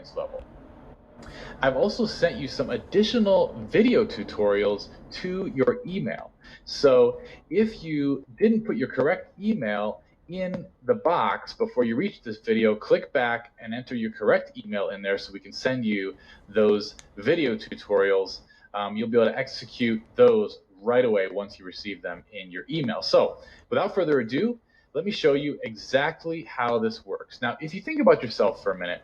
experience level. I've also sent you some additional video tutorials to your email. So if you didn't put your correct email in the box before you reach this video, click back and enter your correct email in there so we can send you those video tutorials. You'll be able to execute those right away once you receive them in your email. So without further ado, let me show you exactly how this works. Now, if you think about yourself for a minute,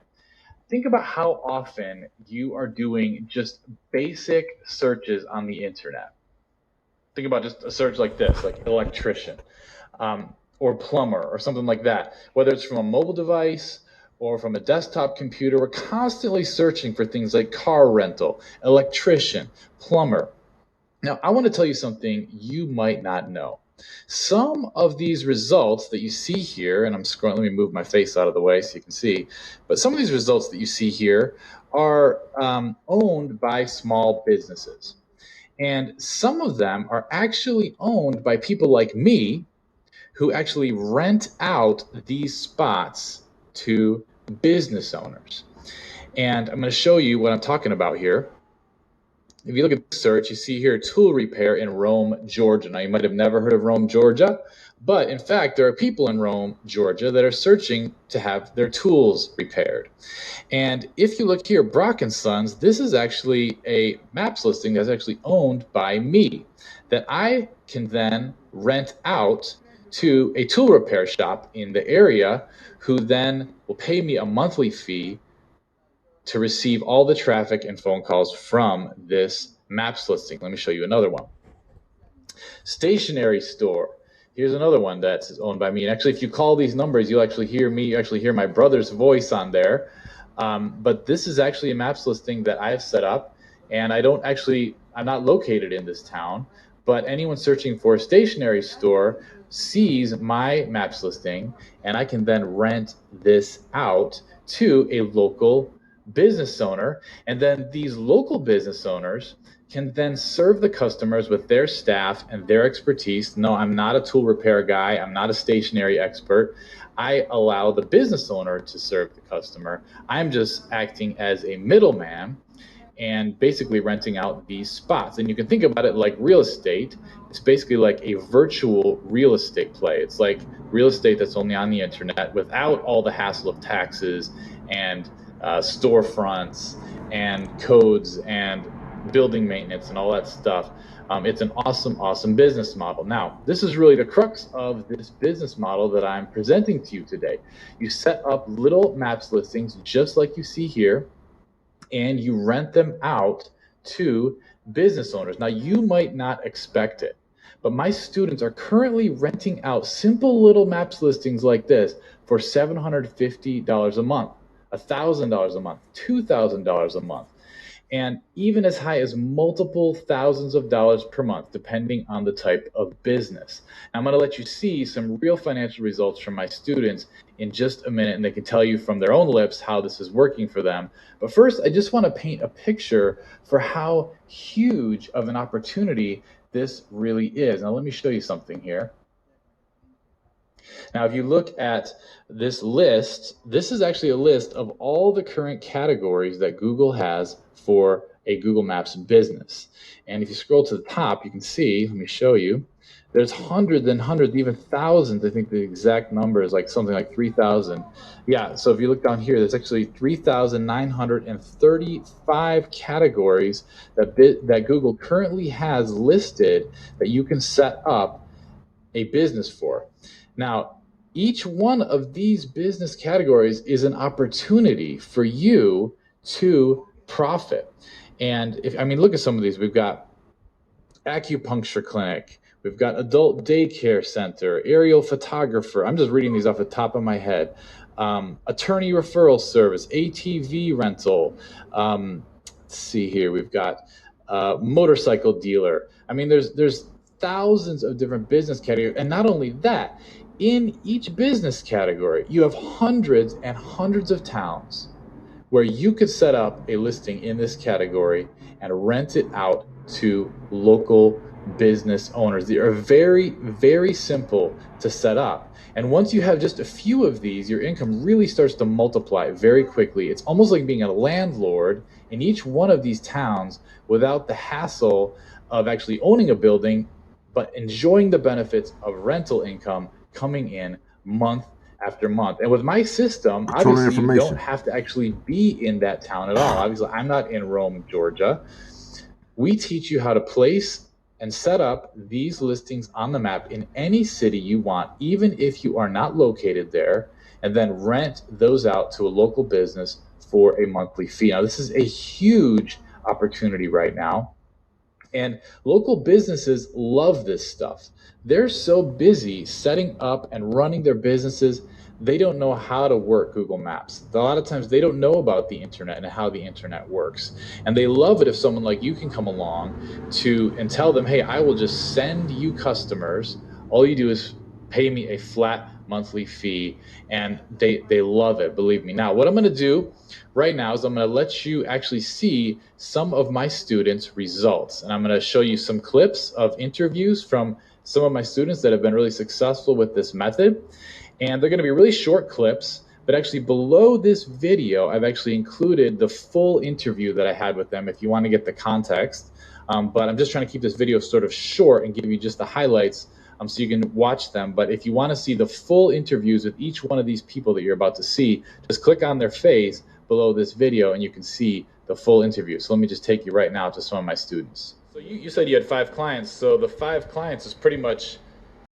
think about how often you are doing just basic searches on the internet. Think about just a search like this, like electrician, or plumber, or something like that. Whether it's from a mobile device or from a desktop computer, we're constantly searching for things like car rental, electrician, plumber. Now, I want to tell you something you might not know. Some of these results that you see here, and I'm scrolling, let me move my face out of the way so you can see, but some of these results that you see here are owned by small businesses. And some of them are actually owned by people like me who actually rent out these spots to business owners. And I'm going to show you what I'm talking about here. If you look at the search, you see here tool repair in Rome, Georgia. Now, you might have never heard of Rome, Georgia, but in fact, there are people in Rome, Georgia that are searching to have their tools repaired. And if you look here, Brock & Sons, this is actually a maps listing that's actually owned by me that I can then rent out to a tool repair shop in the area who then will pay me a monthly fee to receive all the traffic and phone calls from this maps listing. Let me show you another one. Stationery store. Here's another one that's owned by me. And actually, if you call these numbers, you'll actually hear me, you actually hear my brother's voice on there. But this is actually a maps listing that I've set up, and I'm not located in this town, but anyone searching for a stationery store sees my maps listing, and I can then rent this out to a local business owner, and then these local business owners can then serve the customers with their staff and their expertise. No, I'm not a tool repair guy. I'm not a stationery expert. I allow the business owner to serve the customer. I'm just acting as a middleman and basically renting out these spots. And you can think about it like real estate. It's basically like a virtual real estate play. It's like real estate that's only on the internet without all the hassle of taxes and storefronts and codes and building maintenance and all that stuff. It's an awesome business model. Now, this is really the crux of this business model that I'm presenting to you today. You set up little maps listings just like you see here, and you rent them out to business owners. Now, you might not expect it, but my students are currently renting out simple little maps listings like this for $750 a month, $1,000 a month, $2,000 a month, and even as high as multiple thousands of dollars per month, depending on the type of business. I'm going to let you see some real financial results from my students in just a minute, and they can tell you from their own lips how this is working for them. But first, I just want to paint a picture for how huge of an opportunity this really is. Now, let me show you something here. Now, if you look at this list, this is actually a list of all the current categories that Google has for a Google Maps business. And if you scroll to the top, you can see, let me show you, there's hundreds and hundreds, even thousands. I think the exact number is like something like 3,000. Yeah, so if you look down here, there's actually 3,935 categories that Google currently has listed that you can set up a business for. Now, each one of these business categories is an opportunity for you to profit. And look at some of these. We've got acupuncture clinic, we've got adult daycare center, aerial photographer. I'm just reading these off the top of my head. Attorney referral service, ATV rental. Let's see here. We've got motorcycle dealer. There's thousands of different business categories. And not only that, in each business category, you have hundreds and hundreds of towns where you could set up a listing in this category and rent it out to local business owners. They are very, very simple to set up. And once you have just a few of these, your income really starts to multiply very quickly. It's almost like being a landlord in each one of these towns without the hassle of actually owning a building, but enjoying the benefits of rental income coming in month after month. And with my system, obviously you don't have to actually be in that town at all. Obviously, I'm not in Rome, Georgia. We teach you how to place and set up these listings on the map in any city you want, even if you are not located there, and then rent those out to a local business for a monthly fee. Now, this is a huge opportunity right now. And local businesses love this stuff. They're so busy setting up and running their businesses, they don't know how to work Google Maps. A lot of times they don't know about the internet and how the internet works. And they love it if someone like you can come along and tell them, hey, I will just send you customers. All you do is pay me a flat monthly fee, and they love it, believe me. Now, what I'm going to do right now is I'm going to let you actually see some of my students' results, and I'm going to show you some clips of interviews from some of my students that have been really successful with this method. And they're going to be really short clips, but actually below this video, I've actually included the full interview that I had with them if you want to get the context. But I'm just trying to keep this video sort of short and give you just the highlights so you can watch them. But if you want to see the full interviews with each one of these people that you're about to see, just click on their face below this video and you can see the full interview. So let me just take you right now to some of my students. So you said you had 5 clients. So the 5 clients is pretty much